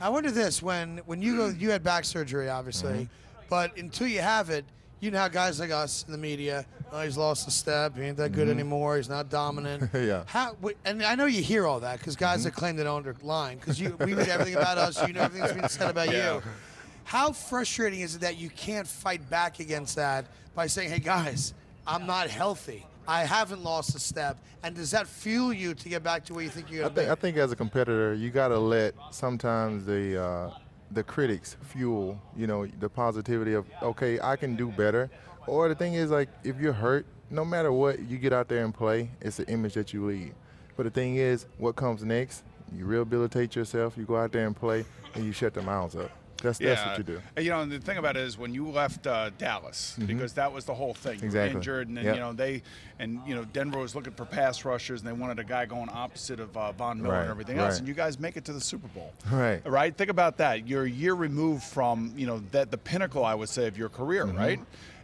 I wonder this, when you had back surgery, obviously, but until you have it, you know how guys like us in the media, oh, he's lost a step, he ain't that good anymore, he's not dominant. Yeah. And I know you hear all that because guys that claim they don't underline, because we read everything about us, you know everything that's being said about you. How frustrating is it that you can't fight back against that by saying, hey, guys, I'm not healthy. I haven't lost a step. And does that fuel you to get back to where you think you're going to be? I think as a competitor, you got to let sometimes the critics fuel, the positivity of, okay, I can do better. Or the thing is, like, if you're hurt, no matter what, you get out there and play, it's an image that you leave. But the thing is, what comes next, you rehabilitate yourself, you go out there and play, and you shut the mouths up. That's what you do. And the thing about it is when you left Dallas, because that was the whole thing. You were injured, and then Denver was looking for pass rushers, and they wanted a guy going opposite of Von Miller and everything else. And you guys make it to the Super Bowl. Right. Think about that. You're a year removed from the pinnacle, I would say, of your career. Right.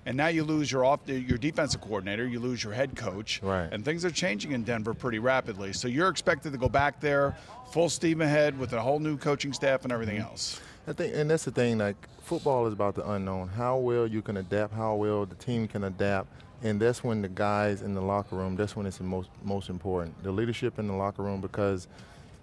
And now you lose your defensive coordinator, you lose your head coach, and things are changing in Denver pretty rapidly. So you're expected to go back there full steam ahead with a whole new coaching staff and everything else. I think, and that's the thing, like, football is about the unknown, how well you can adapt, how well the team can adapt, and that's when the guys in the locker room, that's when it's the most important, the leadership in the locker room, because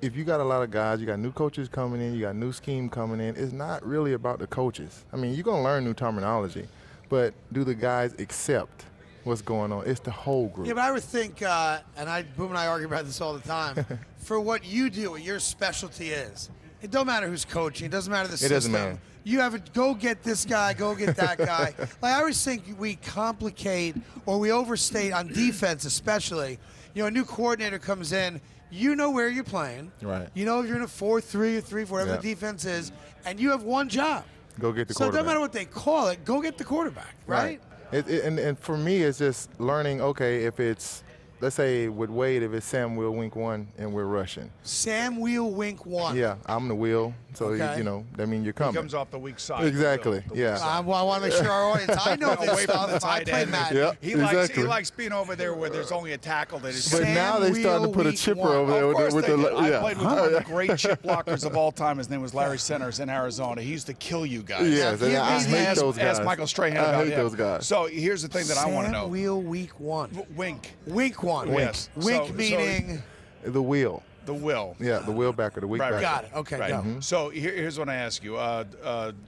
if you got a lot of guys, you got new coaches coming in, you got new scheme coming in, it's not really about the coaches. I mean, you're going to learn new terminology, but do the guys accept what's going on? It's the whole group. Yeah, but I would think, Boom and I argue about this all the time, for what you do, what your specialty is, it don't matter who's coaching. It doesn't matter the system. It doesn't matter. You have to go get this guy, go get that guy. Like, I always think we complicate or we overstate on defense, especially. A new coordinator comes in. You know where you're playing. Right. You know if you're in a 4-3 or 3-4, whatever the defense is, and you have one job. Go get the quarterback. So it doesn't matter what they call it. Go get the quarterback, right? And for me, it's just learning, okay, if it's, let's say with Wade, if it's Sam Wheel Wink 1 and we're rushing. Sam Wheel Wink 1. Yeah, I'm the wheel, so that means you're coming. He comes off the weak side. Exactly. I want to make sure our audience. I know this stuff. I play Madden. He likes being over there where there's only a tackle that is. But now they starting to put a chipper over there with the. I played with one of the great chip blockers of all time. His name was Larry Centers in Arizona. He used to kill you guys. Yes, I hate those guys. Ask Michael Strahan about I hate those guys. So here's the thing that I want to know. Sam Wheel Week 1. Wink. Wink 1. Yes. Wink meaning the wheel. The will. Yeah, the wheel backer, the weak backer. Got it. Okay, go. So here's what I ask you.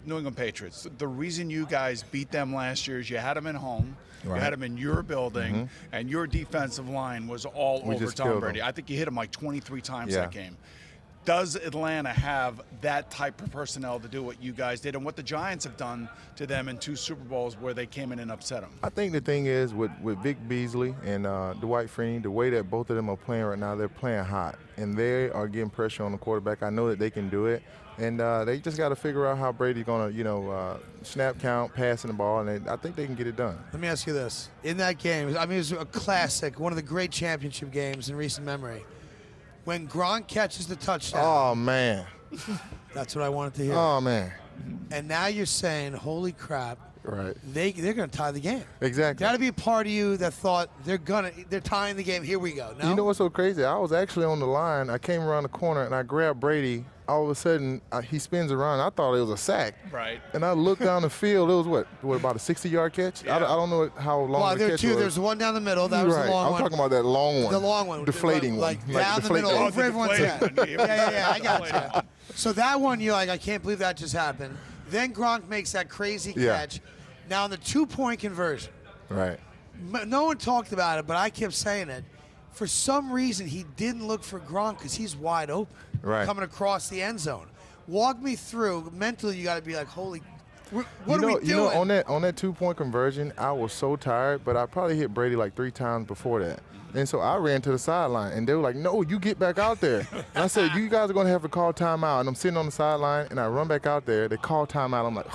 New England Patriots, the reason you guys beat them last year is you had them at home, you had them in your building, and your defensive line was all over Tom Brady. I think you hit him like 23 times that game. Does Atlanta have that type of personnel to do what you guys did and what the Giants have done to them in 2 Super Bowls where they came in and upset them? I think the thing is with Vic Beasley and Dwight Freeney, the way that both of them are playing right now, they're playing hot. And they are getting pressure on the quarterback. I know that they can do it. And they just got to figure out how Brady's going to, snap count, passing the ball, and I think they can get it done. Let me ask you this. In that game, I mean, it was a classic, one of the great championship games in recent memory. When Gronk catches the touchdown. Oh, man. That's what I wanted to hear. Oh, man. And now you're saying, holy crap. Right. They're going to tie the game. Exactly. Got to be a part of you that thought they're tying the game. Here we go. No? You know what's so crazy? I was actually on the line. I came around the corner, and I grabbed Brady. All of a sudden, he spins around. I thought it was a sack. Right. And I looked down the field. It was, what about a 60-yard catch? Yeah. I don't know how long the catch was. There's one down the middle. That was the long one. I'm talking about that long one. The long one. Deflating like one. Down the middle, over everyone's head. Yeah, I got you. So that one, you're like, I can't believe that just happened. Then Gronk makes that crazy catch. Now, on the 2-point conversion. Right. No one talked about it, but I kept saying it. For some reason, he didn't look for Gronk because he's wide open. Right. Coming across the end zone. Walk me through. Mentally, you got to be like, holy, what are we doing? On that 2-point conversion, I was so tired, but I probably hit Brady like 3 times before that. And so I ran to the sideline, and they were like, no, you get back out there. And I said, you guys are going to have to call timeout. And I'm sitting on the sideline, and I run back out there. They call timeout. I'm like,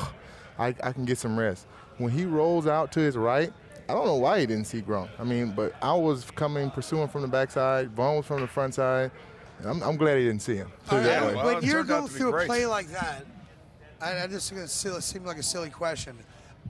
I can get some rest. When he rolls out to his right, I don't know why he didn't see Gronk. I mean, but I was pursuing from the backside. Vaughn was from the front side. And I'm glad he didn't see him. When you're going through a play like that, I just going to seem like a silly question.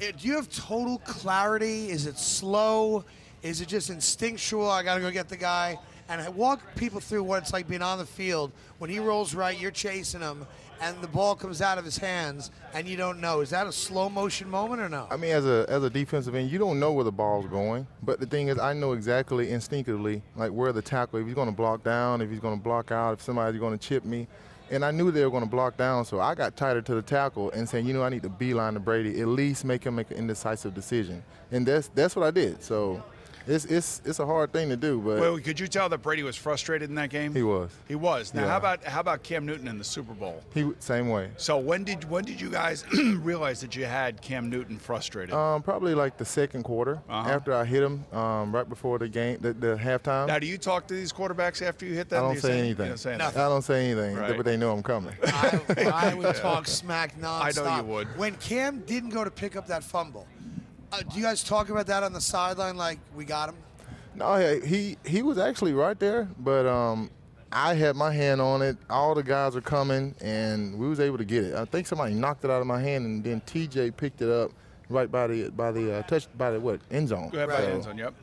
Do you have total clarity? Is it slow? Is it just instinctual? I got to go get the guy. And walk people through what it's like being on the field. When he rolls right, you're chasing him, and the ball comes out of his hands, and you don't know. Is that a slow motion moment or no? I mean, as a defensive end, you don't know where the ball's going. But the thing is, I know exactly instinctively, like where the tackle, if he's going to block down, if he's going to block out, if somebody's going to chip me. And I knew they were going to block down, so I got tighter to the tackle and saying, I need to beeline to Brady, at least make him make an indecisive decision. And that's what I did. So it's a hard thing to do. But well, could you tell that Brady was frustrated in that game? He was. He was. Now, Yeah. how about Cam Newton in the Super Bowl? Same way. So when did you guys realize that you had Cam Newton frustrated? Probably like the second quarter after I hit him right before the game, the halftime. Now, do you talk to these quarterbacks after you hit them? I don't say anything. You don't say I don't say anything, Right. but they know I'm coming. I would talk smack nonstop. I know you would. When Cam didn't go to pick up that fumble, do you guys talk about that on the sideline like, we got him? No, he was actually right there, but I had my hand on it. All the guys are coming, and we was able to get it. I think somebody knocked it out of my hand, and then TJ picked it up right by the end zone. Go ahead by the end zone. Yep.